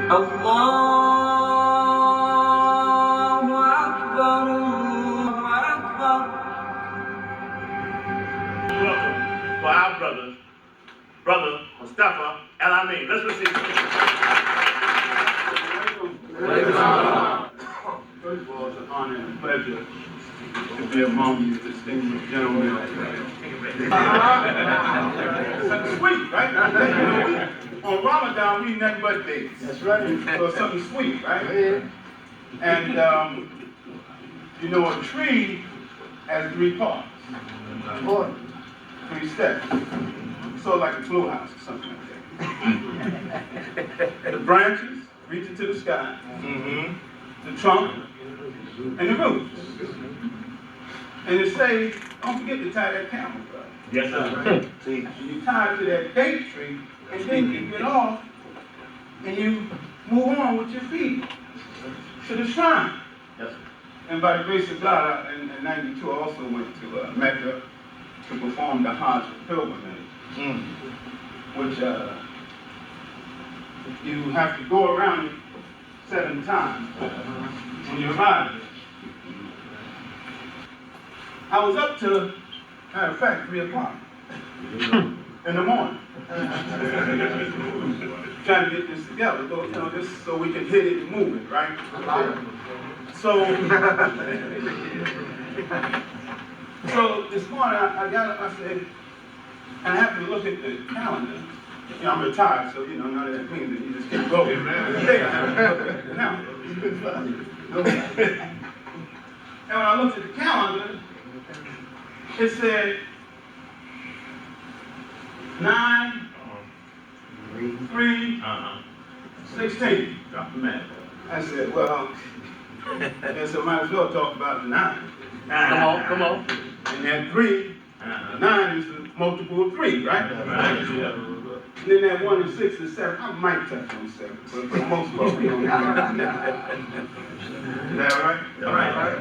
Allahu Akbar, Allahu Akbar. Welcome for our brother Mustafa El-Amin. Let's receive him. First of all, it's an honor and a pleasure to be among you distinguished gentlemen. Something sweet, right? On Ramadan, we eat nothing but dates. That's right. So it's something sweet, right? And, you know, a tree has 3 parts. 3 steps. So like a flow house or something like that. The branches reaching to the sky. The trunk and the roots. And it says, don't forget to tie that camel, brother. Yes, sir. See, you tie it to that date tree, and then you get off, and you move on with your feet to the shrine. Yes, sir. And by the grace of God, in '92, I also went to Mecca to perform the Hajj pilgrimage, which you have to go around 7 times when you arrive there. I was up to, matter of fact, 3 o'clock in the morning, trying to get this together, you know, just so we can hit it and move it, right? So this morning I got up, I said, and I have to look at the calendar. You know, I'm retired, so you know, none of that means that you just keep going. Now, and when I looked at the calendar, it said 9/3/16. Drop the mat. I said, well, I guess I might as well talk about the 9. Come on. And that 3, 9 is the multiple of 3, right? Right. And then that 1 and 6 and 7, I might touch on 7, but for the most part, we don't have that. Is that right? Right.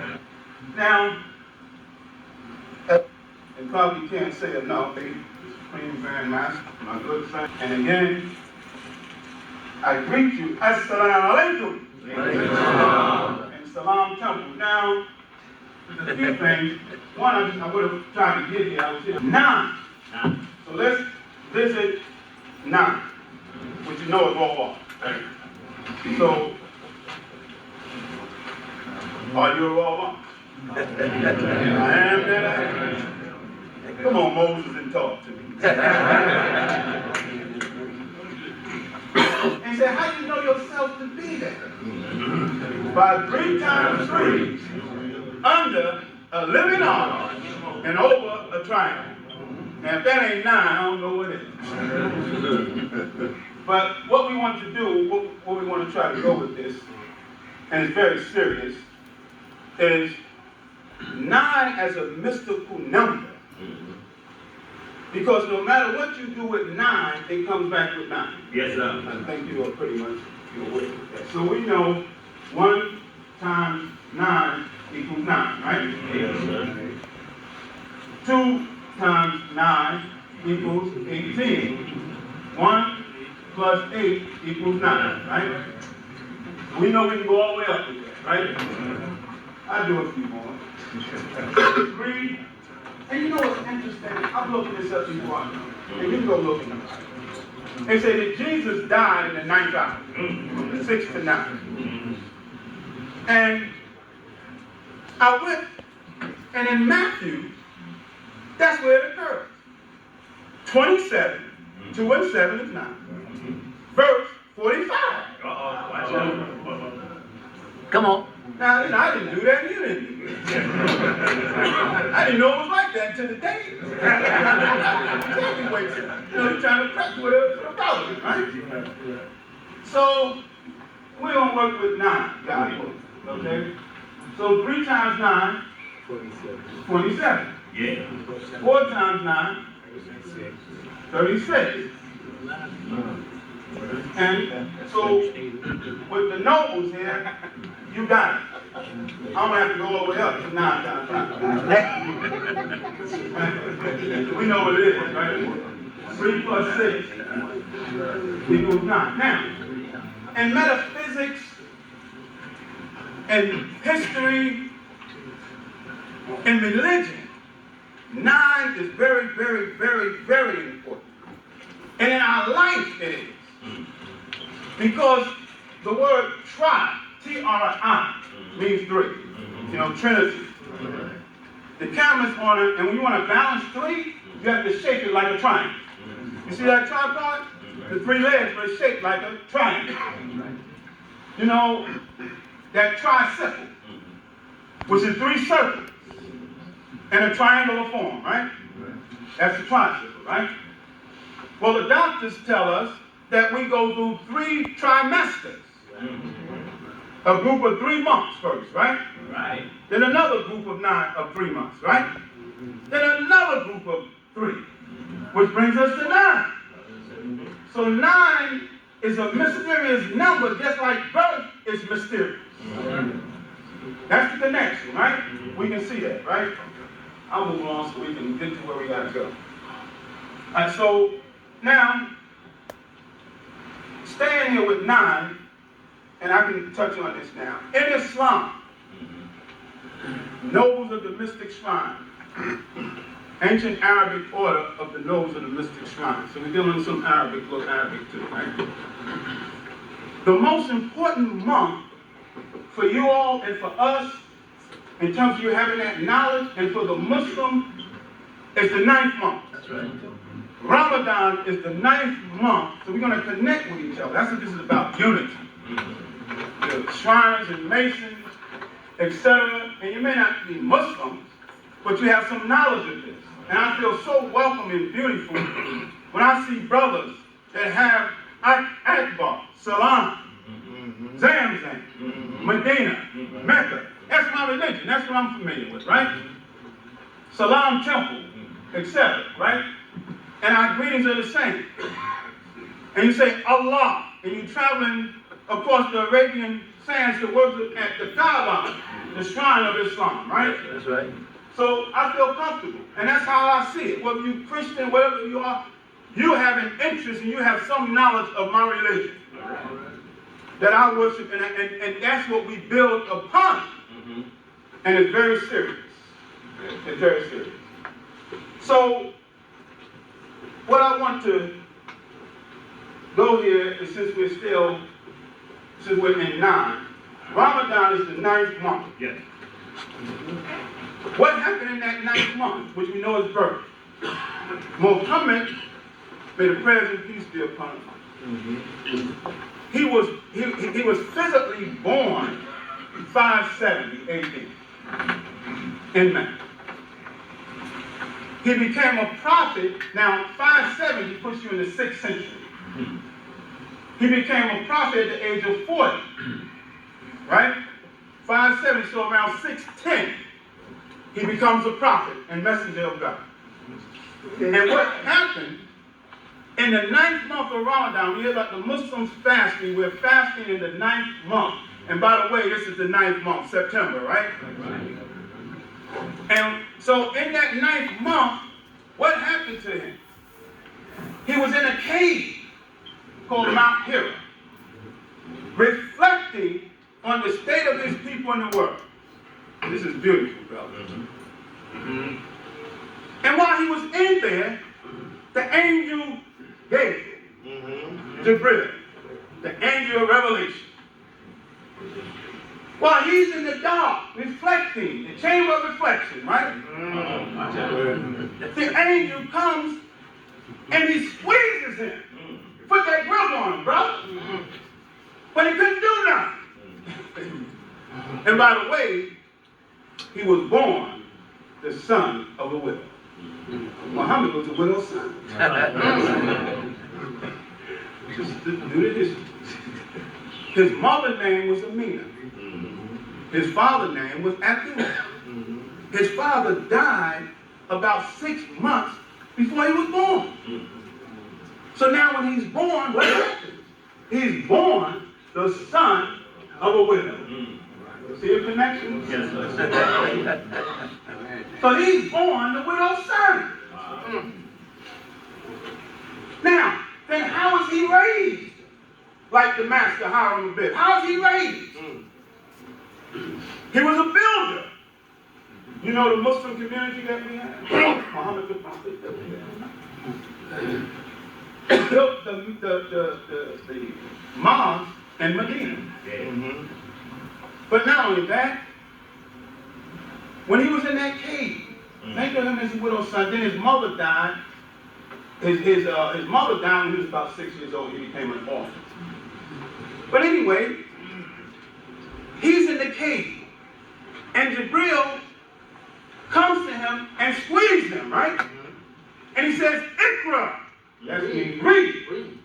Now, and probably can't say enough, the Supreme Grand Master, my good friend. And again, I greet you, Assalamu alaikum. And Salam Temple. Now, there's a few things. One, I would have tried to get here, I was here. 9. So let's visit 9, which you know is all. So, are you a raw? I am that I am. Come on, Moses, and talk to me. And he said, how do you know yourself to be there? By 3 times 3, under a living arc, and over a triangle. Now, if that ain't 9, I don't know what it is. But what we want to do, what we want to try to go with this, and it's very serious, is 9 as a mystical number. Because no matter what you do with 9, it comes back with 9. Yes, sir. I think you are pretty much aware with that. So we know 1 times 9 equals 9, right? Yes, sir. 2 times 9 equals 18. 1 plus 8 equals 9, right? We know we can go all the way up with that, right? I'll do a few more. 3. And you know what's interesting? I'm looking this up before I know. And you can go look at it. They say that Jesus died in the 9th hour, from the 6 to 9. And I went, and in Matthew, that's where it occurs. 27, 2 and 7 is 9. Verse 45. Come on. Now, I didn't do that, you didn't do that. I didn't know it was like that until the day. You're trying to prep for the problem, right? So, we're going to work with 9, God, okay? So 3 times 9, 27. Yeah. 4 times 9, 36. And so, with the nobles here, you got it. I'm going to have to go all the way up to 9 times 9. We know what it is, right? 3 plus 6 equals 9. Now, in metaphysics and history and religion, 9 is very, very, very, very important. And in our life it is. Because the word tri, T-R-I, means 3. You know, Trinity. The camera's on it, and when you want to balance 3, you have to shape it like a triangle. You see that tripod? The 3 legs are shaped like a triangle. You know, that tricicle, which is 3 circles in a triangular form, right? That's the tricicle, right? Well, the doctors tell us that we go through 3 trimesters. A group of 3 months first, right? Right. Then another group of 3 months, right? Then another group of 3, which brings us to 9. So 9 is a mysterious number, just like birth is mysterious. That's the connection, right? We can see that, right? I'll move on so we can get to where we gotta go. All right, so now, staying here with 9, and I can touch on this now. In Islam, nobles of the mystic shrine, ancient Arabic order of the nobles of the mystic shrine. So we're dealing with some Arabic, little Arabic too, right? The most important month for you all and for us, in terms of you having that knowledge, and for the Muslim, is the 9th month. That's right. Ramadan is the 9th month, so we're going to connect with each other. That's what this is about, unity. The shrines and masons, etc. And you may not be Muslims, but you have some knowledge of this. And I feel so welcome and beautiful when I see brothers that have Akbar, Salam, Zamzam, Medina, Mecca. That's my religion. That's what I'm familiar with, right? Salam Temple, etc., right? And our greetings are the same. And you say Allah, and you're traveling across the Arabian sands to worship at the Kaaba, the shrine of Islam, right? That's right. So I feel comfortable, and that's how I see it. Whether you're Christian, whatever you are, you have an interest and you have some knowledge of my religion that I worship, and that's what we build upon. And it's very serious. It's very serious. So, what I want to go here is since we're in 9, Ramadan is the 9th month. Yes. What happened in that 9th month, which we know is birth? Muhammad, may the prayers and peace be upon him. He was physically born 570 AD in Mecca. He became a prophet. Now 570 puts you in the 6th century. He became a prophet at the age of 40, right? 570, so around 610, he becomes a prophet and messenger of God. And what happened in the 9th month of Ramadan, we hear about the Muslims fasting. We're fasting in the 9th month. And by the way, this is the 9th month, September, right? And so in that 9th month, what happened to him? He was in a cave called Mount Hira, reflecting on the state of his people in the world. This is beautiful, brothers. And while he was in there, the angel Gabriel, Jibril, the angel of revelation, while he's in the dark, reflecting, the chamber of reflection, right? The angel comes and he squeezes him. Put that grip on him, bro. But he couldn't do nothing. And by the way, he was born the son of a widow. Muhammad was a widow's son. Just do the history. His mother's name was Amina. His father's name was Abdullah. His father died about 6 months before he was born. So now when he's born, what happens? He's born the son of a widow. See a connection? Yes. So he's born the widow's son. Now, then how is he raised like the master? master Hiram a bit. How's he raised? He was a builder. You know the Muslim community that we have? Muhammad the Prophet that we have. Built the mosque in Medina. But not only that, when he was in that cave, think of him as a widow's son, then his mother died. His mother died when he was about 6 years old. He became an orphan. But anyway, he's in the cave. And Jibril comes to him and squeezes him, right? And he says, Ikra. That means read.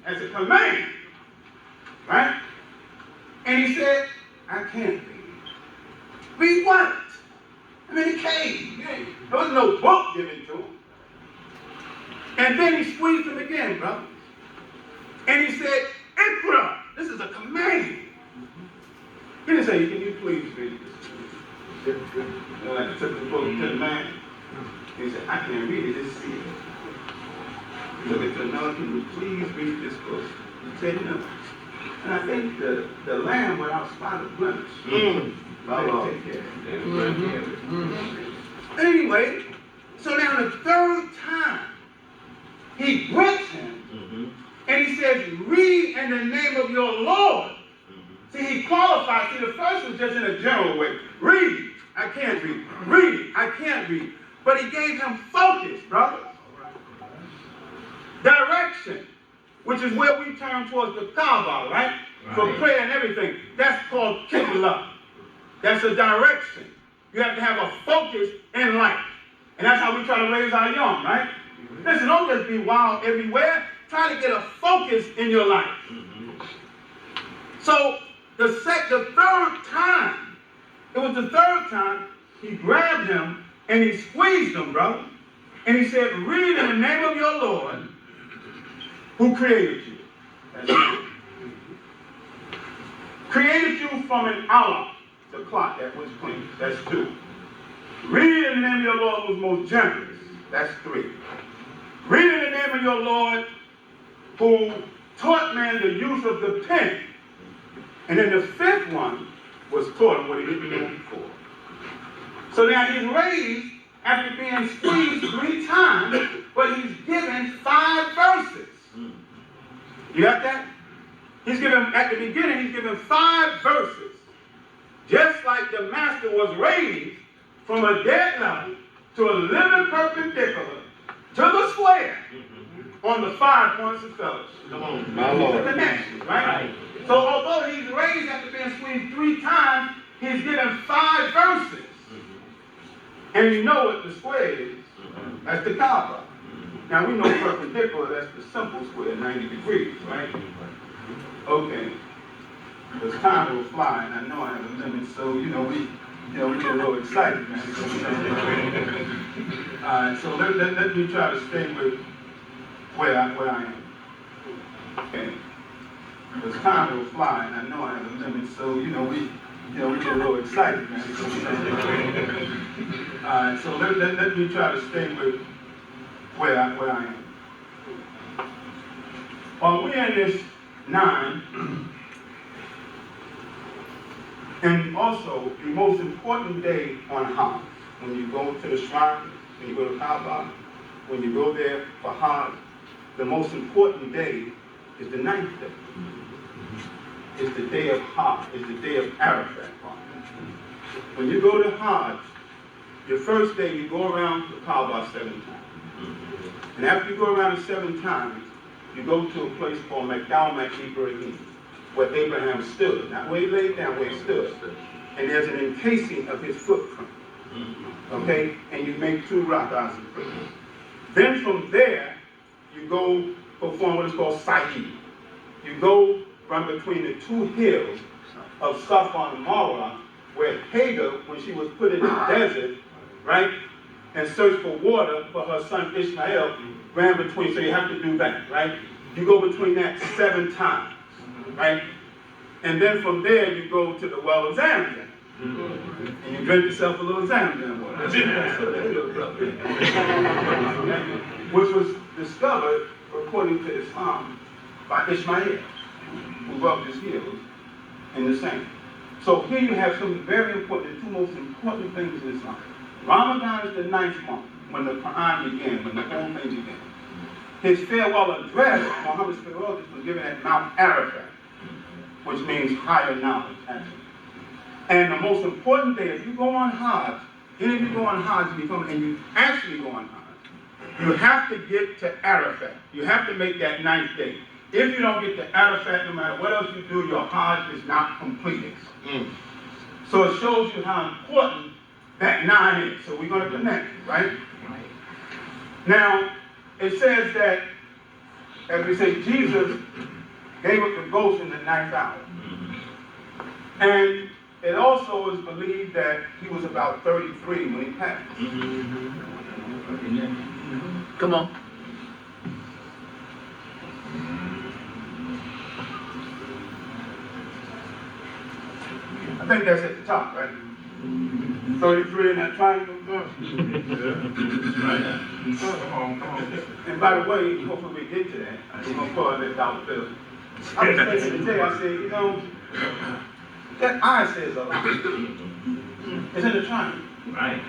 As a command. Right? And he said, I can't read. Read what? I'm in a cave. There was no book given to him. And then he squeezed him again, brother. And he said, Ikra. This is a command. He didn't say, can you please read this? You know, like he took the book to the man. He said, I can't read it, just see it. He looked at the man, can you please read this book? He said, no. And I think the lamb without spot or blemish. Take care of it. Anyway, so now the third time, he grants him, and he says, read in the name of your Lord. See, he qualified. See, the first was just in a general way. Read. I can't read. Read. I can't read. But he gave him focus, brother. Direction, which is where we turn towards the Kaaba, right? For prayer and everything. That's called Qibla. That's a direction. You have to have a focus in life. And that's how we try to raise our young, right? Listen, don't just be wild everywhere. Try to get a focus in your life. So, the third time, it was the third time, he grabbed him and he squeezed him, brother. And he said, read in the name of your Lord who created you. That's it. Created you from an hour, the clock that was clean. That's 2. Read in the name of your Lord who was most generous. That's 3. Read in the name of your Lord who taught man the use of the pen. And then the 5th one was taught him what he didn't know before. So now he's raised after being squeezed 3 times, but he's given 5 verses. You got that? He's given, at the beginning, he's given 5 verses. Just like the master was raised from a dead level to a living perpendicular to the square on the 5 points of fellowship. Come on. My Lord. The connection, right? So although he's raised after being squeezed 3 times, he's given 5 verses. And you know what the square is. That's the Kaaba. Now we know perpendicular, that's the simple square, 90 degrees, right? Okay. Because time will fly, and I know I have a limit, so we get a little excited, man. So let me try to stay with where I am. Okay. Because time will fly, and I know I have a limit, so we get a little excited, man. So let me try to stay with where I am. We're in this 9, and also the most important day on Hajj, when you go to the shrine, when you go to Kaaba, when you go there for Hajj, the most important day is the 9th day. It's the day of Hajj. It's the day of Arafat. When you go to Hajj, your first day you go around the Kaaba 7 times. And after you go around it 7 times, you go to a place called Maqam Ibrahim, where Abraham stood. Not where he laid down, where he stood. And there's an encasing of his footprint. Okay? And you make 2 rak'ahs of prayer. Then from there, you go perform what is called Sa'i. You go from between the 2 hills of Safa and Marwa, where Hagar, when she was put in the desert, right, and searched for water for her son Ishmael, ran between, so you have to do that, right? You go between that 7 times, right? And then from there, you go to the well of Zamzam. And you drink yourself a little Zamzam water. Which was discovered, according to Islam, by Ishmael. who rubbed his heels in the sand. So here you have something very important, the two most important things in Islam. Ramadan is the 9th month, when the Quran began, when the whole thing began. His farewell address, Muhammad's farewell address, was given at Mount Arafat, which means higher knowledge, actually. And the most important day, if you go on Hajj, any of you go on Hajj and you actually go on Hajj, you have to get to Arafat. You have to make that 9th day. If you don't get to Arafat, no matter what else you do, your Hajj is not completed. So it shows you how important that 9 is. So we're going to connect, right? Now, it says that, as we say, Jesus gave up the ghost in the 9th hour. And it also is believed that he was about 33 when he passed. Come on. I think that's at the top, right? 33 in that triangle. Come on. And by the way, hopefully we get to that. We're going to call it dollar bill. I was thinking today, I said, you know, that I says a lot. It's in the triangle. Right.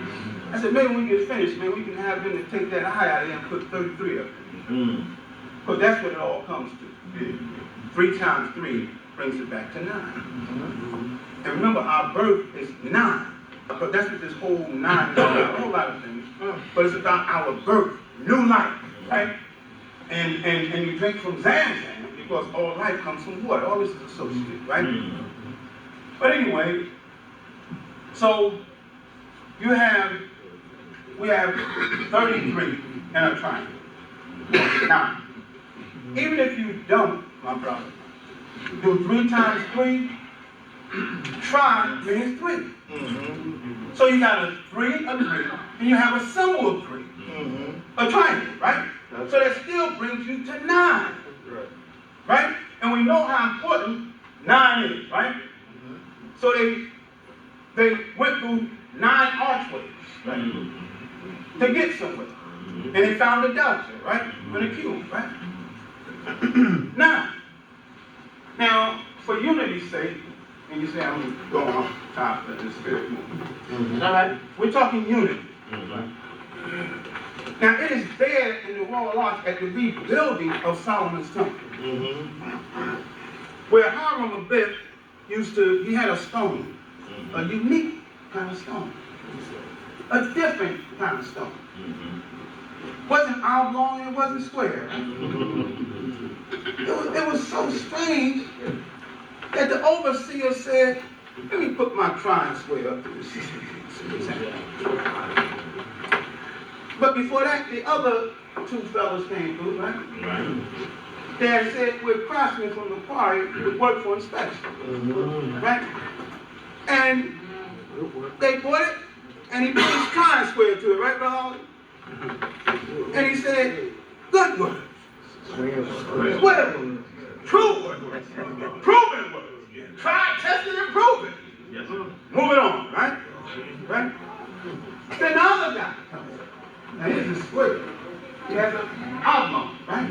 I said, maybe when we get finished, man, we can have them to take that eye out of there and put 33 up there. Because that's what it all comes to. 3 times 3 brings it back to 9. And remember, our birth is 9. But that's what this whole 9 is about. A whole lot of things. But it's about our birth, new life, right? And you drink from Zamzam because all life comes from water. All this is associated, right? But anyway, so we have 33 in a triangle. Now, even if you don't, my brother, do 3 times 3, try means 3. So you got a 3, a 3, and you have a symbol of 3. A triangle, right? So that still brings you to 9. Right? And we know how important 9 is, right? So they went through 9 archways, right? To get somewhere. And they found the doctor, right? With a cube, right? Now, for unity's sake, and you say I'm going off top of the spirit movement. All right? We're talking unity. Now, it is there in the Royal Arch at the rebuilding of Solomon's temple. Where Hiram Abiff he had a stone, a unique kind of stone, a different kind of stone. Wasn't oblong, it wasn't square. It was so strange that the overseer said, let me put my trine square up to this. But before that, the other 2 fellows came through, right? Dad said, we're craftsmen from the quarry who work for inspection, right? And they bought it, and he put his trine square to it, right, Brother? And he said, good work, square work, true work, proven work. Try, test it, and prove it. Yes. Moving on, right? Right? Then the other guy comes. Now here's a square. He has an oblong, right?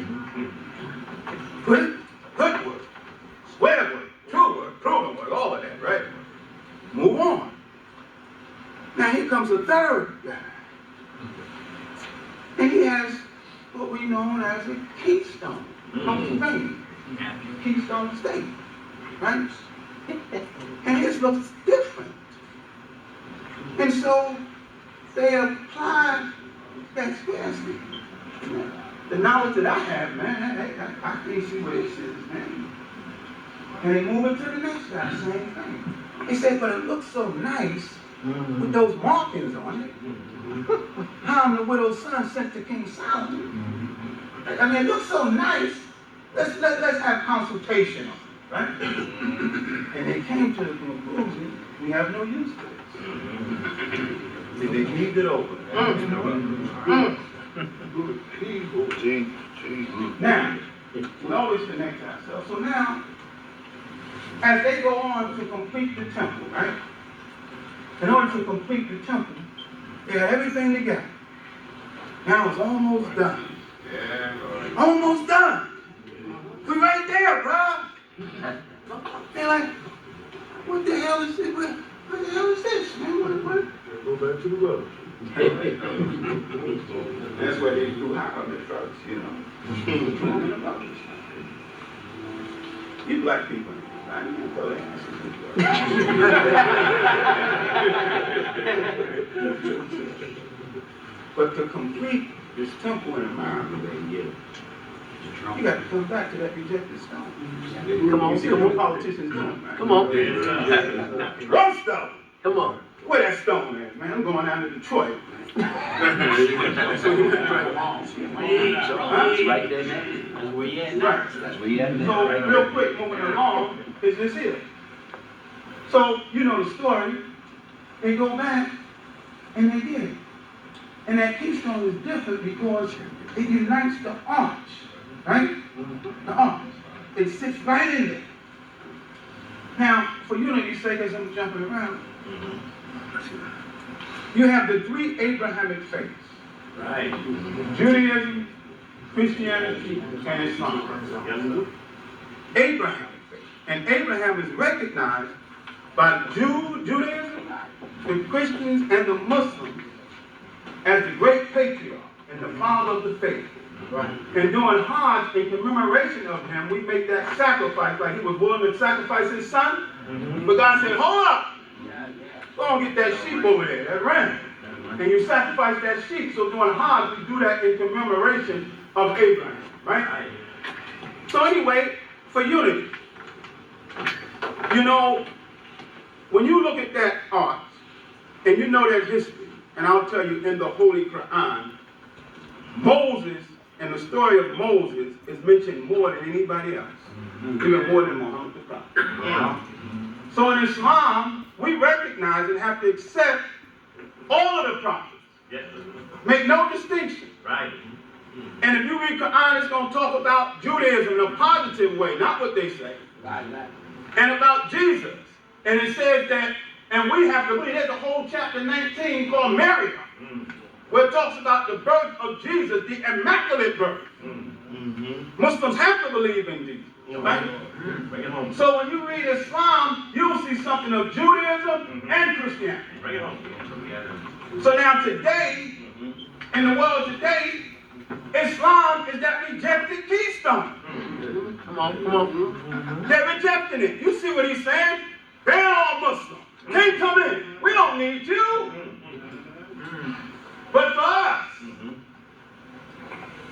Good work, square work, true work, proven work, all of that, right? Move on. Now here comes a third guy. And he has what we know as a keystone, Pennsylvania. Keystone State, right? And his looks different. And so they applied that scarcity. The knowledge that I have, man, I can't see where it says, man. And they move it to the next guy, same thing. He said, but it looks so nice with those markings on it. How the widow's son sent to King Solomon. I mean, it looks so nice. Let's have consultation on it, right? And they came to the conclusion, we have no use for this. They heaved it over. Now, we always connect ourselves. So now, as they go on to complete the temple, right? In order to complete the temple, they had everything together. Now it's almost done. Almost done. We're right there, bro. first, you know. You black people, I didn't tell that. But to complete this temple in America, you got to come back to that rejected stone. Come on, You see come what on. politicians doing, man? Come on. Roast stone. Come on. Where that stone at, man? I'm going down to Detroit. That's right there now. That's where you at now. Right. That's where you at now. So, real quick, moving along, is this here. So, you know the story. They go back, and they get it. And that keystone is different because it unites the arch, right? The arch. It sits right in there. Now, for unity's sake, as I'm jumping around, you have the three Abrahamic faiths. Right. Judaism, Christianity, and Islam. Abrahamic faith. And Abraham is recognized by Judaism, the Christians, and the Muslims as the great patriarch and the father of the faith. Right. And doing Hajj, in commemoration of him, we make that sacrifice, like he was willing to sacrifice his son. But God said, hold up! Go and get that sheep over there, that ram. And you sacrifice that sheep. So doing Hajj, we do that in commemoration of Abraham, right? So anyway, for unity, you know, when you look at that arch, and you know that history, and I'll tell you in the Holy Quran, Moses and the story of Moses is mentioned more than anybody else, even more than Muhammad the Prophet. So in Islam, we recognize and have to accept all of the prophets. Yes. Make no distinction. Right. And if you read Quran, it's going to talk about Judaism in a positive way, not what they say. And about Jesus. And it says that, and we have to read, there's a whole chapter 19 called Mary, where it talks about the birth of Jesus, the immaculate birth. Muslims have to believe in Jesus. Right? Bring it home. So when you read Islam, you'll see something of Judaism and Christianity. Bring it home. So now today, in the world today, Islam is that rejected keystone. Come on, come on. They're rejecting it. You see what he's saying? They're all Muslim. Can't come in. We don't need you. But for us,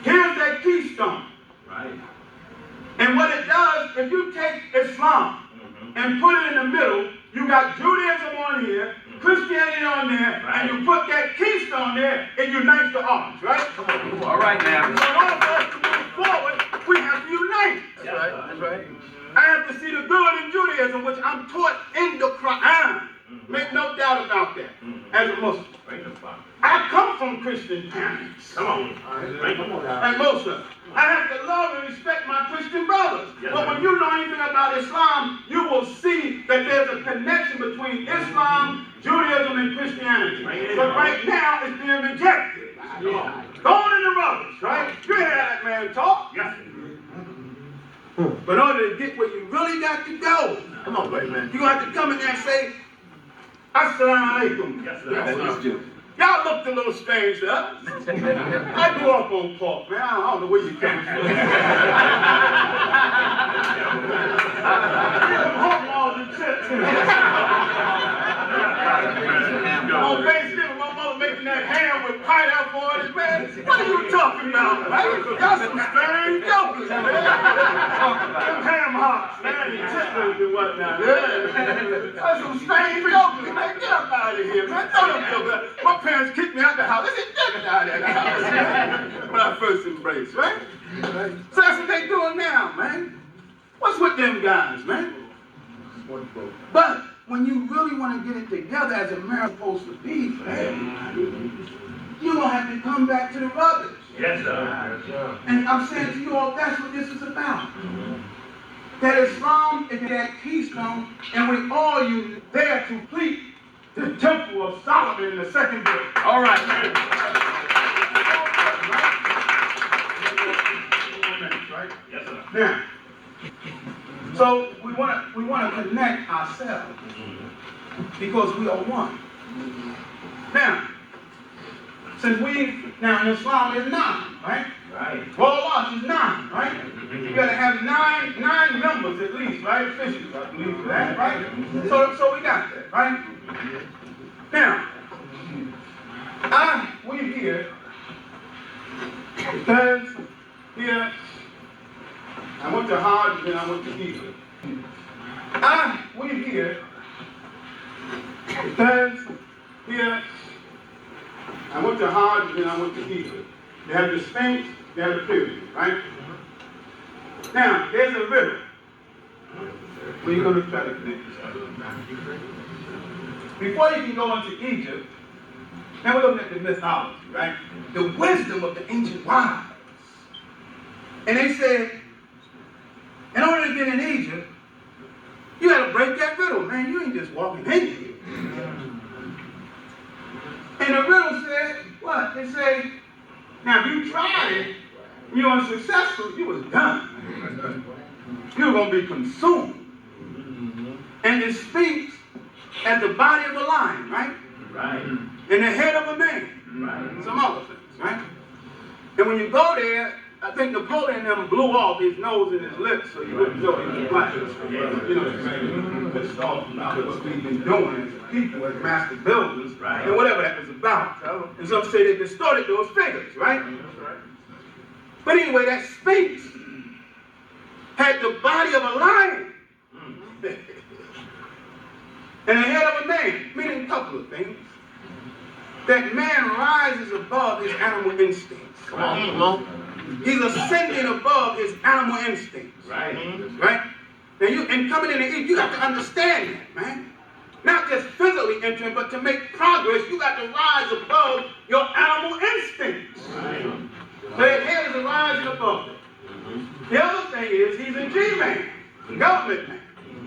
here's that keystone. Right. And what it does, if you take Islam and put it in the middle, you got Judaism on here, Christianity on there, and you put that keystone there, it unites the arms, right? Come on. All right now. So in order for us to move forward, we have to unite. That's right. That's right. I have to see the good in Judaism, which I'm taught in the Quran. Make no doubt about that, as a Muslim. I come from Christian parents. Come on. And most of them. I have to love and respect my Christian brothers. Yes, but when you know anything about Islam, you will see that there's a connection between Islam, Judaism, and Christianity. But right now, it's being rejected. Thrown in the rubbish, right? You hear that man talk? Yes. But in order to get where you really got to go, Come on, baby man. you're going to have to come in there and say, Assalamu alaikum. Yes, Let's do. Y'all looked a little strange to us. I grew up on pork, man. I don't know where you coming from. Hot balls and chips. On Thanksgiving, my mother making that ham with pineapple on it, man. What are you talking about, man? Y'all some strange jokers, man. Them ham hocks, man, and chitlins and whatnot. That's some strange jokers, man. Get up out of here, man. Don't feel bad. My parents kicked me out the house. They said, get out of that house, man. When I first embraced, right? So that's what they doing now, man. What's with them guys, man? But when you really want to get it together as America's supposed to be, man, you're going to have to come back to the rubbish. Yes, sir. And I'm saying to you all, that's what this is about. That Islam is that keystone, and we all use it there to complete the temple of Solomon in the second book. All right. Yes, sir. Now, so we want to connect ourselves because we are one. Now, since now in Islam is 9, right? Right. Royal March is 9, right? You gotta have nine members at least, right? Officials, I believe for that, right? So we got that, right? Now, we here, because here, I went to Hajj and then I went to Egypt. We here, because here, I went to Hajj and then I went to Egypt. They have the Sphinx, they have the pyramid, right? Now, there's a river. Where you going to try to connect this up? Before you can go into Egypt, now we're looking at the mythology, right? The wisdom of the ancient wise. And they said, in order to get in Egypt, you got to break that riddle, man. You ain't just walking in here. And the riddle said, what? They say, now if you tried it, you were unsuccessful, you was done. You were going to be consumed. And it speaks as the body of a lion, right? Right. And the head of a man. Right. Some other things, right? And when you go there, I think Napoleon them blew off his nose and his lips so you wouldn't know he was black. You know what I'm saying? Pissed off about what we've been doing as a people, as master builders, right. And whatever that was about. And some say they distorted those figures, right? But anyway, that Sphinx had the body of a lion and the head of a man, meaning a couple of things. That man rises above his animal instincts. Come on. He's ascending above his animal instincts. Right. Right? Now and coming in to eat, you got to understand that, man. Not just physically entering, but to make progress, you got to rise above your animal instincts. Right. So his head is rising above it. The other thing is he's a G-man, government man.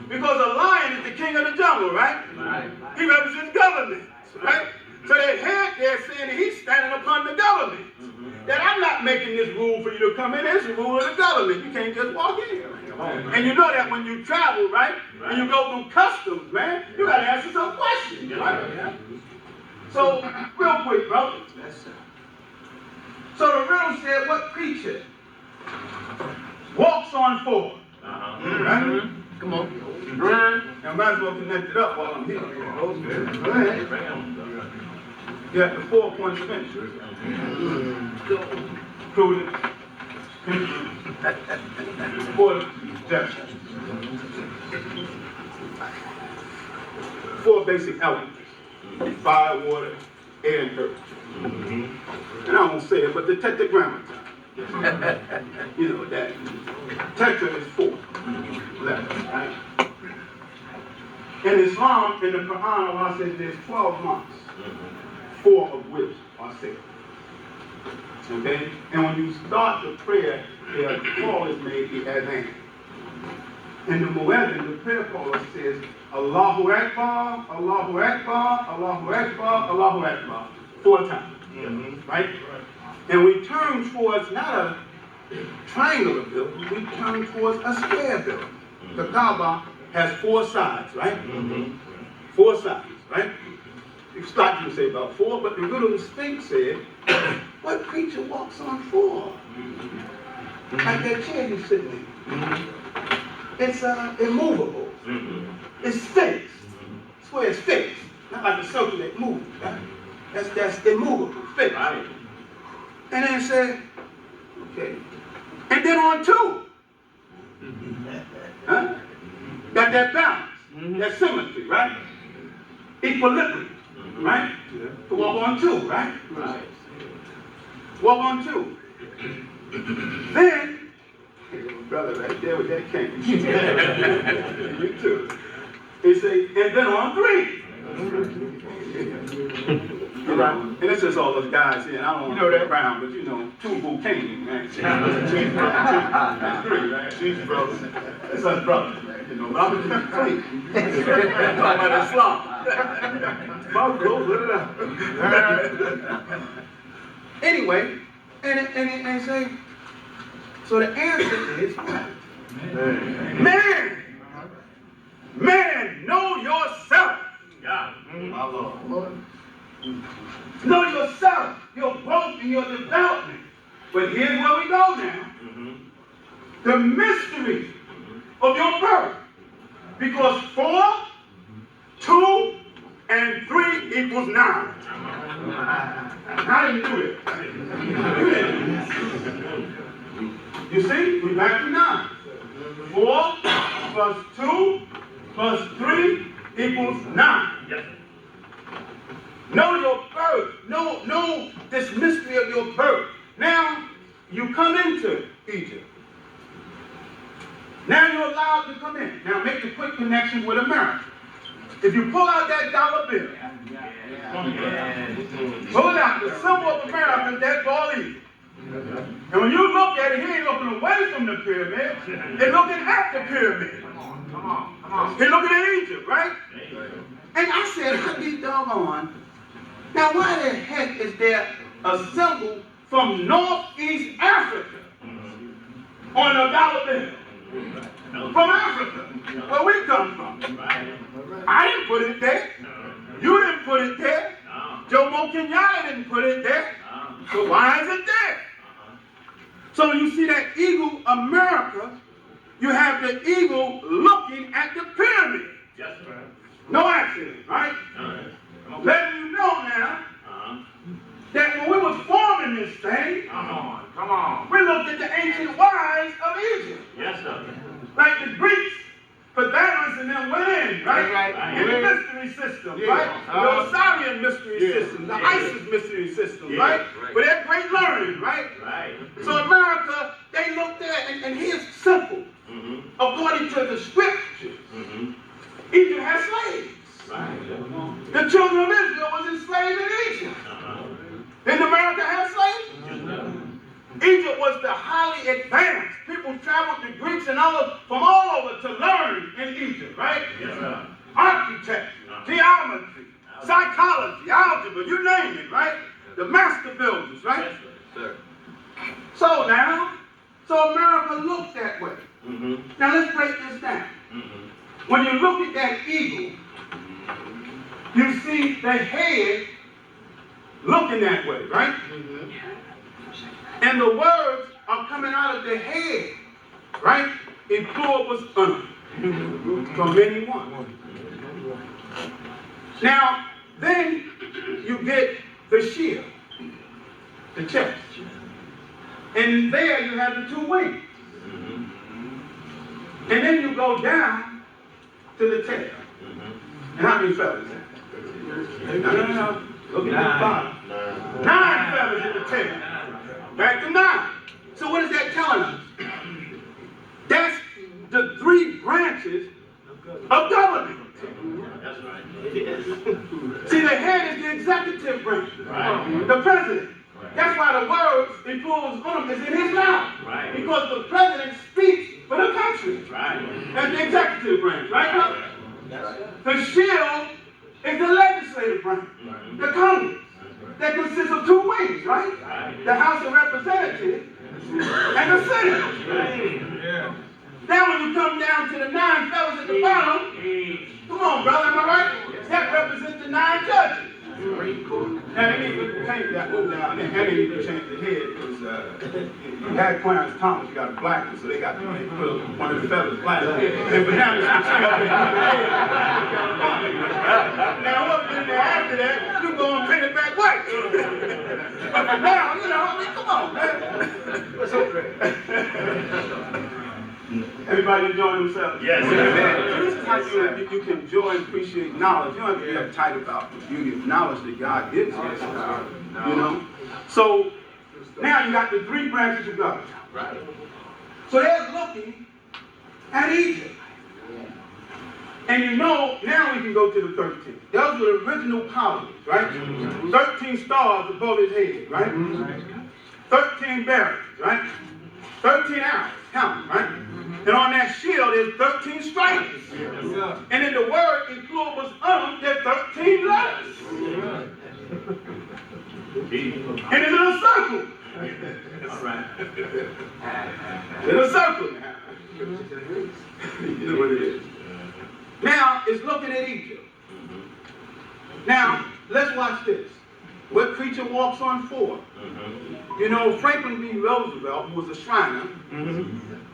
Because a lion is the king of the jungle, right? He represents government, right? So that head there saying that he's standing upon the government. That I'm not making this rule for you to come in. It's the rule of the government. You can't just walk in here. And you know that when you travel, right? And you go through customs, man, you got to answer some questions, right? So, real quick, brother. So the riddle said, what creature walks on four? Right? Come on. Now, might as well connect it up while I'm here. Go ahead. You got the 4 points finish. Prudence, for justice. 4 basic elements. Fire, water, air, and earth. And I won't say it, but the tetragrammaton. You know that. Tetra is 4 letters, right? In Islam, in the Quran, Allah says there's 12 months, 4 of which are sacred. Okay? And when you start the prayer, the call is made the adhan. And the muezzin, the prayer caller, says, Allahu Akbar, Allahu Akbar, Allahu Akbar, Allahu Akbar, 4 times. Right? And we turn towards not a triangular building, we turn towards a square building. The Kaaba has 4 sides, right? 4 sides, right? You start to say about 4, but the riddle of the Sphinx said, what creature walks on 4? Like that chair you're sitting in. It's immovable. It's fixed. It's where it's fixed. Not like a circle that moves, right? That's immovable, fixed. Right. And then it said, okay. And then on 2. Huh? Got that balance, that symmetry, right? Equilibrium, right? To walk on 2, right? Walk on 2. Then, brother right there with that cane. You too. He say, and then on 3. You know, and it's just all those guys here. I don't want to know that round, but you know, 2 volcanoes, man. That's 3, right? Jesus brothers. That's us brothers, man. You know, but I'm just clean. Talking about Islam. Buffalo, put it up. Anyway, and say, so the answer is what? Man, know yourself. Yeah. My Lord. Know yourself, your growth and your development. But here's where we go now. The mystery of your birth. Because 4, 2, and 3 equals 9. I didn't do it. You didn't. You see, we back to 9. 4 plus 2 plus 3 equals 9. Yes. Know your birth. Know this mystery of your birth. Now, you come into Egypt. Now you're allowed to come in. Now make a quick connection with America. If you pull out that dollar bill, pull it out, the symbol of America is that ball Egypt. And when you look at it, he ain't looking away from the pyramid. He's looking at the pyramid. Come on. He's looking at Egypt, right? And I said, I be doggone. Now why the heck is there a symbol from Northeast Africa on a dollar bill? From Africa, where we come from. I didn't put it there. You didn't put it there. Jomo Kenyatta didn't put it there. So why is it there? So when you see that eagle, America, you have the eagle looking at the pyramid. Yes, sir. No accident, right? Letting you know now that when we was forming this thing, Come on. we looked at the ancient wise of Egypt. Yes, sir. Like the Greeks, Pythagoras and them went in, right? Right. In the mystery system, right? The Osirian mystery system, the Isis mystery system, right? But they're great learning, right? Right. So America, they looked at, and here's simple. According to the scriptures, Egypt had slaves. Right. The children of Israel was enslaved in Egypt. Didn't America have slaves? Egypt was the highly advanced. People traveled to Greeks and others from all over to learn in Egypt, right? Yes, sir. Architecture, geometry, psychology, algebra, you name it, right? The master builders, right? Yes, sir. So America looked that way. Now let's break this down. When you look at that eagle, you see the head looking that way, right? And the words are coming out of the head, right? In pluribus unum, from many one. Now, then you get the shield, the chest. And there you have the 2 wings. And then you go down to the tail. And how many feathers? No. Look at the bottom. 9 feathers in the tail. Back to 9. So what is that telling us? That's the 3 branches of government. That's right. See, the head is the executive branch. The president. That's why the words in pluribus unum is in his mouth. Right. Because the president speaks for the country. Right. That's the executive branch, right? The shield is the legislative branch, the Congress, that consists of 2 wings, right? The House of Representatives and the Senate. Now when you come down to the 9 fellas at the bottom, come on, brother, am I right? That represents the 9 judges. Now they need to change that move down there. They need to change the head because you had Clarence Thomas, you got a black one, so they got to put one of the fellas black. And for now, now what in there after that, you go and paint it back white. But for now, you know, I mean, come on, man. What's up, everybody enjoying themselves? Yes, amen. This is how you can enjoy and appreciate knowledge. You don't have to be uptight about the beauty of knowledge that God gives us. You know? So now you got the 3 branches of God. Right. So they're looking at Egypt. And you know, now we can go to the 13. Those were the original colonies, right? 13 stars above his head, right? 13 berries, right? 13 arrows, count, right? And on that shield is 13 stripes. And in the word in pluribus unum, there's 13 letters. And it's in a circle. That's right. In a circle now. You know what it is. Now it's looking at Egypt. Now let's watch this. What creature walks on 4? You know, Franklin D. Roosevelt, who was a Shriner,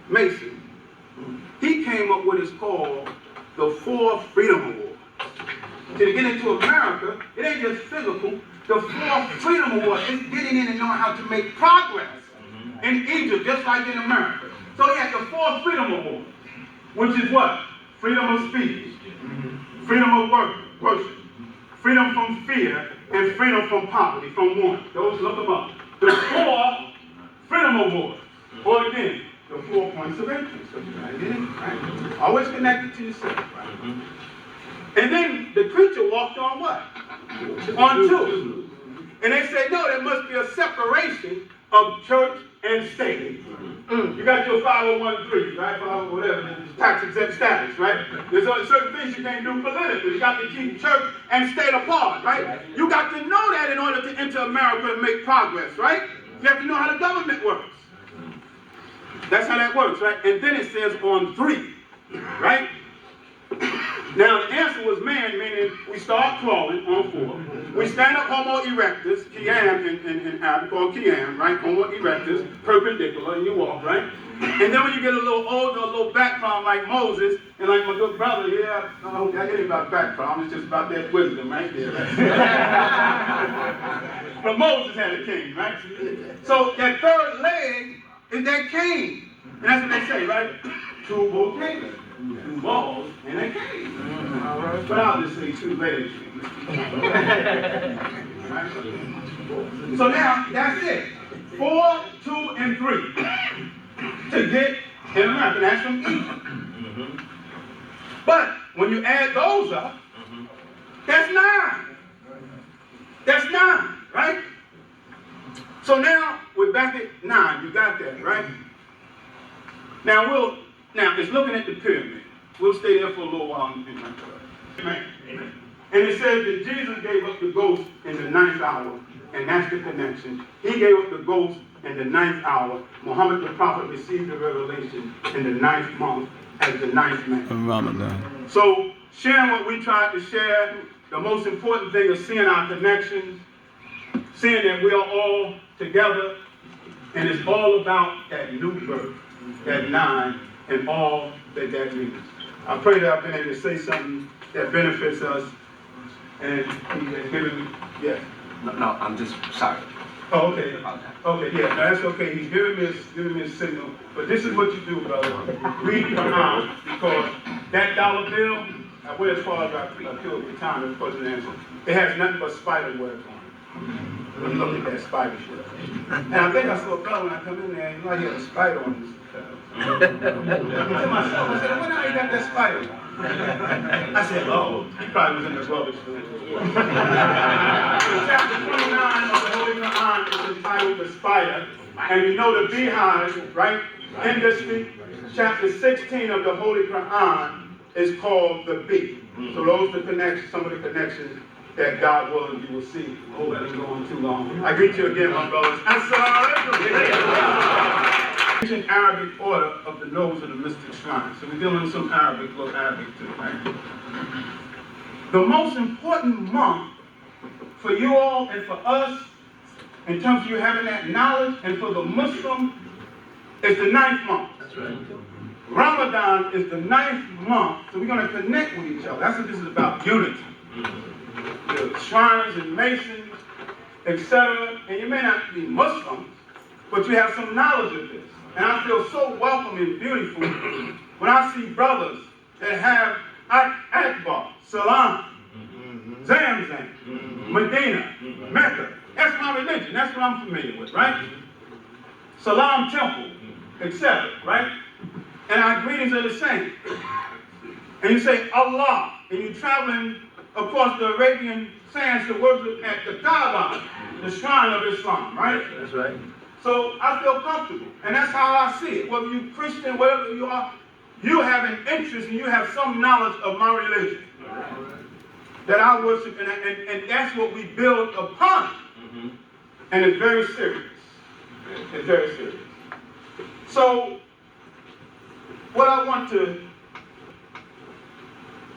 Mason, he came up with what's called the 4 Freedom Awards. To get into America, it ain't just physical. The 4 Freedom Awards is getting in and knowing how to make progress in Egypt, just like in America. So he had the 4 Freedom Awards, which is what? Freedom of speech, freedom of worship, freedom from fear, and freedom from poverty, from want. Those, look them up. The 4 Freedom Awards. Or again, the 4 points of entry. So you gotta get in, right? Always connected to yourself, right? And then the preacher walked on what? On 2. And they said, no, there must be a separation of church and state. You got your 501(c)(3), right? 501 whatever, tax exempt status, right? There's only certain things you can't do politically. You got to keep church and state apart, right? You got to know that in order to enter America and make progress, right? You have to know how the government works. That's how that works, right? And then it says on 3, right? Now the answer was man, meaning we start crawling on 4. We stand up homo erectus, Qiyam in Arabic, called Qiyam, right? Homo erectus, perpendicular, and you walk, right? And then when you get a little older, a little background like Moses, and like my good brother, yeah, I get about background, it's just about that wisdom right there. Right? But Moses had a cane, right? So that 3rd leg is that cane. And that's what they say, right? 2 volcanoes. 2 balls and a cave. But I'll just say 2 legs. So now, that's it. 4, 2, and 3 to get in America. That's from Egypt. But when you add those up, that's 9. That's 9, right? So now, we're back at 9. You got that, right? Now, it's looking at the pyramid. We'll stay there for a little while. Amen. And it says that Jesus gave up the ghost in the 9th hour, and that's the connection. He gave up the ghost in the 9th hour. Muhammad the prophet received the revelation in the 9th month as the 9th man. Ramadan. So, sharing what we tried to share, the most important thing is seeing our connections, seeing that we are all together, and it's all about that new birth, that 9, and all that means. I pray that I've been able to say something that benefits us, and he has given me, yes. No, I'm just sorry. Oh, okay. Okay, yeah, no, that's okay. He's giving me a signal. But this is what you do, brother. Read Quran, because that dollar bill, I went as far as I feel at the time, it wasn't answer. It has nothing but spider webs on it. When you look at that spider shit. And I think I saw a brother when I come in there, and he had a spider on his I said to myself, I said, when I got that spider? I said, oh, he probably was in the rubbish. Chapter 29 of the Holy Quran is entitled The Spider. And you know the beehive, right? Industry. Chapter 16 of the Holy Quran is called the bee. So those are the connections, some of the connections that God willing you will see. Oh, that is going too long. I greet you again, my brothers. Assalamu alaikum. Ancient Arabic order of the nose of the mystic shrine. So we're dealing with some Arabic, little Arabic too, right? The most important month for you all and for us, in terms of you having that knowledge, and for the Muslim, is the 9th month. That's right. Ramadan is the 9th month, so we're going to connect with each other. That's what this is about, unity. The Shriners and Masons, etc. And you may not be Muslims, but you have some knowledge of this. And I feel so welcome and beautiful when I see brothers that have Akbar, Salam, Zamzam, Medina, Mecca. That's my religion. That's what I'm familiar with, right? Salam Temple, etc., right? And our greetings are the same. And you say Allah, and you're traveling across the Arabian sands to worship at the Kaaba, the shrine of Islam, right? That's right. So I feel comfortable, and that's how I see it. Whether you're Christian, whatever you are, you have an interest and you have some knowledge of my religion that I worship, and that's what we build upon. And it's very serious. It's very serious. So, what I want to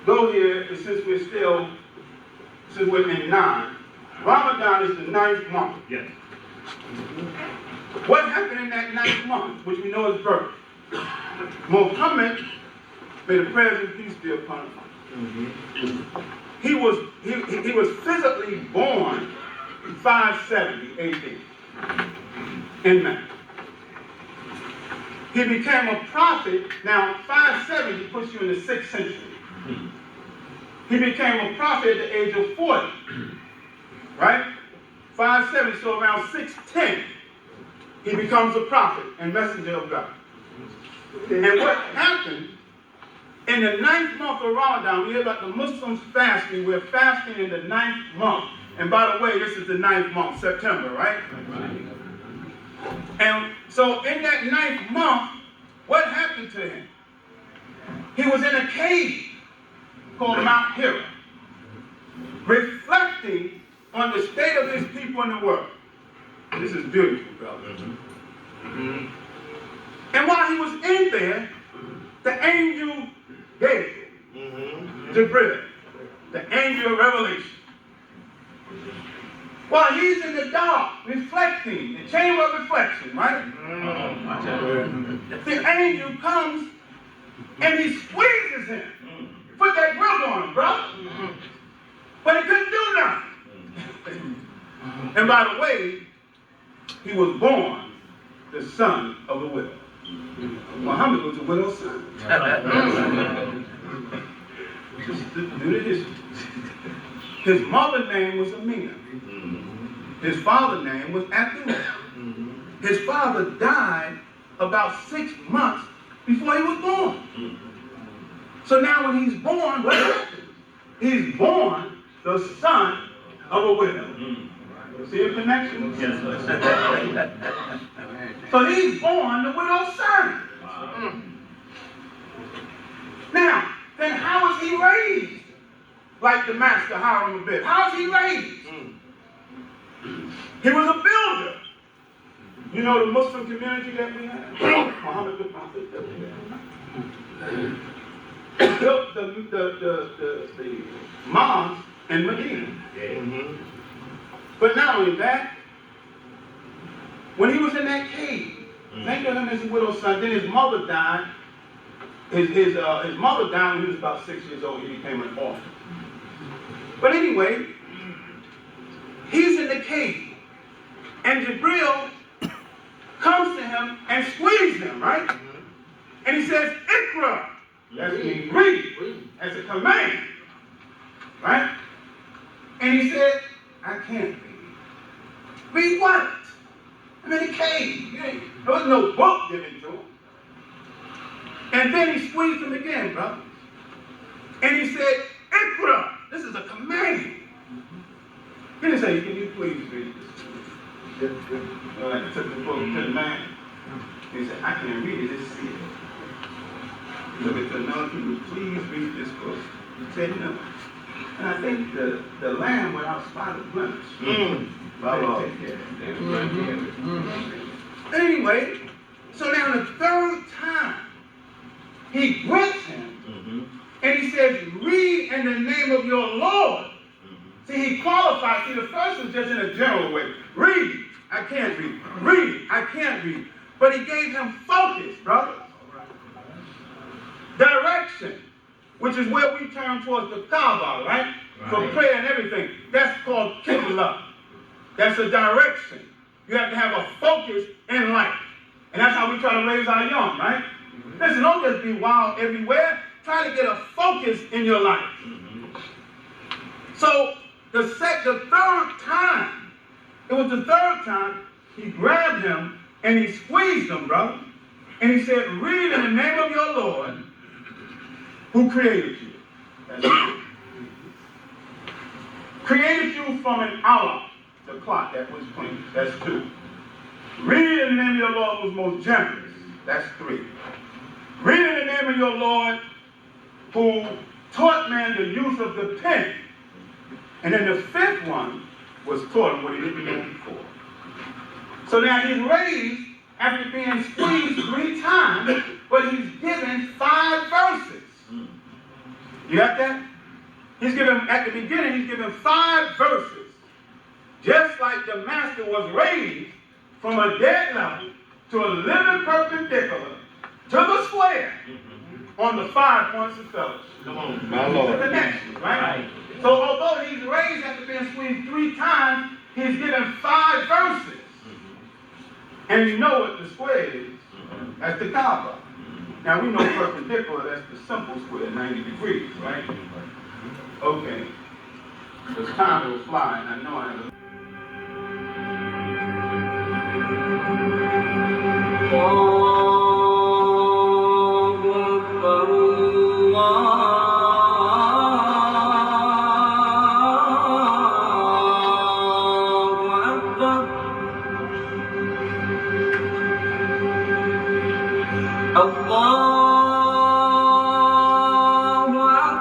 go here is since we're in 9, Ramadan is the 9th month. Yes. What happened in that 9th month, which we know is birth? Muhammad, may the prayers and peace be upon him. He was physically born 570 AD in Mecca. He became a prophet. Now, 570 puts you in the 6th century. He became a prophet at the age of 40. Right? 570, so around 610, he becomes a prophet and messenger of God. And what happened, in the 9th month of Ramadan, we hear about the Muslims fasting. We're fasting in the 9th month. And by the way, this is the 9th month, September, right? And so in that 9th month, what happened to him? He was in a cave called Mount Hira, reflecting on the state of his people in the world. This is beautiful, brother. And while he was in there, the angel Gabriel, Jibril, the angel of revelation, while he's in the dark, reflecting, the chamber of reflection, right? The angel comes and he squeezes him. Put that grip on him, bro. But he couldn't do nothing. And by the way, he was born the son of a widow. Muhammad was a widow's son. Just do the history. His mother's name was Amina. His father's name was Abdullah. His father died about 6 months before he was born. So now when he's born, what happens? He's born the son of a widow. See a connection? Yes, sir. So he's born the widow's son. Now, then how is he raised like the master Hiram Abed? How is he raised? He was a builder. You know the Muslim community that we have? Muhammad the Prophet that we have. He built the mosque in Medina. But not only that, when he was in that cave, think of him as a widow's son, then his mother died. His mother died when he was about 6 years old. He became an orphan. But anyway, he's in the cave. And Jibril comes to him and squeezes him, right? And he says, Ikra. That means read. As a command. Right? And he said, I can't read. Read what? I'm in a cave. There was no book given to him. And then he squeezed him again, brother. And he said, Ikra. This is a command. He didn't say, can you please read this? He took the book to the man. He said, I can't read it, just see it. He looked at the another, can you please read this book? He said, no. And I think the lamb without spot or blemish. Take care of it. Anyway, so now the 3rd time, he grips him, and he says, read in the name of your Lord. See, he qualified. See, the first was just in a general way. Read. I can't read. Read. I can't read. But he gave him focus, brother. Direction, which is where we turn towards the Kaaba, right? For prayer and everything. That's called Qibla. That's a direction. You have to have a focus in life. And that's how we try to raise our young, right? Listen, don't just be wild everywhere. Try to get a focus in your life. So, the 3rd time, it was the 3rd time, he grabbed him and he squeezed him, brother. And he said, read in the name of your Lord who created you. That's it. Created you from an hour, the clock, that was clean. That's 2. Read in the name of your Lord who's most generous. That's 3. Read in the name of your Lord who taught man the use of the pen. And then the 5th one was taught him what he didn't know before. So now he's raised after being squeezed 3 times, but he's given 5 verses. You got that? He's given, at the beginning, he's given 5 verses. Just like the master was raised from a dead level to a living perpendicular to the square on the 5 points of fellowship. Come on. My The Lord. connection, right? So although he's raised after being squeezed 3 times, he's given 5 verses. And you know what the square is. That's the Kaaba. Now we know perpendicular, that's the simple square, 90 degrees, right? Okay. Because time will fly, and I know I have a Allah